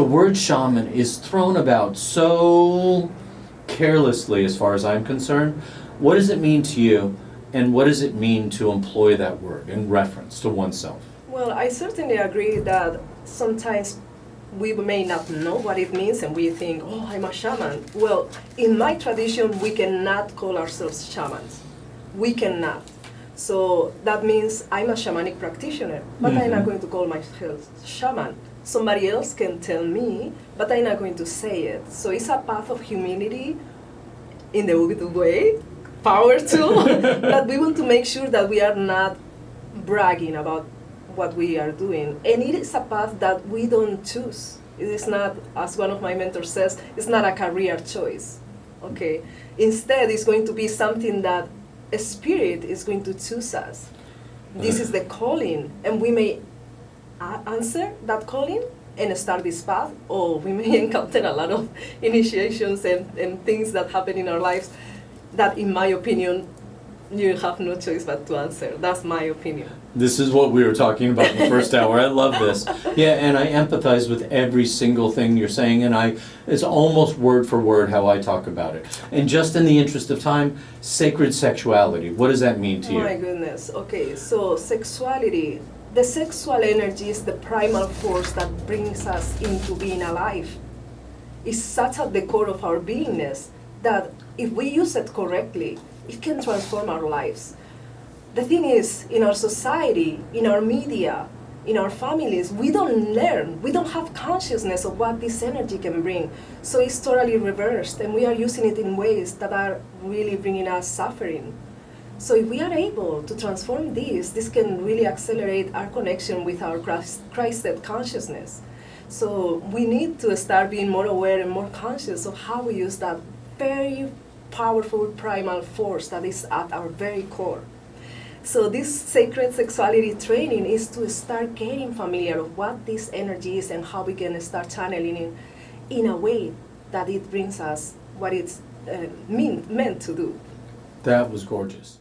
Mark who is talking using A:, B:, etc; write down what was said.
A: the word shaman is thrown about so carelessly as far as I'm concerned. What does it mean to you, and what does it mean to employ that word in reference to oneself?
B: Well, I certainly agree that sometimes we may not know what it means and we think, oh, I'm a shaman. Well, in my tradition, we cannot call ourselves shamans. We cannot. So that means I'm a shamanic practitioner, but I'm not going to call myself shaman. Somebody else can tell me, but I'm not going to say it. So it's a path of humility in the Ubuntu way, power too, but we want to make sure that we are not bragging about what we are doing. And it is a path that we don't choose. It is not, as one of my mentors says, it's not a career choice. Okay. Instead, it's going to be something that a spirit is going to choose us. This is the calling, and we may answer that calling and start this path, or we may encounter a lot of initiations and things that happen in our lives that, in my opinion, you have no choice but to answer. That's my opinion.
A: This is what we were talking about in the first hour. I love this. Yeah, and I empathize with every single thing you're saying, and it's almost word for word how I talk about it. And just in the interest of time, sacred sexuality, what does that mean to you?
B: My goodness. Okay, so sexuality, the sexual energy is the primal force that brings us into being alive. It's such at the core of our beingness that if we use it correctly, it can transform our lives. The thing is, in our society, in our media, in our families, we don't learn, we don't have consciousness of what this energy can bring. So it's totally reversed, and we are using it in ways that are really bringing us suffering. So if we are able to transform this can really accelerate our connection with our Christed consciousness. So we need to start being more aware and more conscious of how we use that very powerful primal force that is at our very core. So this sacred sexuality training is to start getting familiar with what this energy is and how we can start channeling it in a way that it brings us what it's meant to do.
A: That was gorgeous.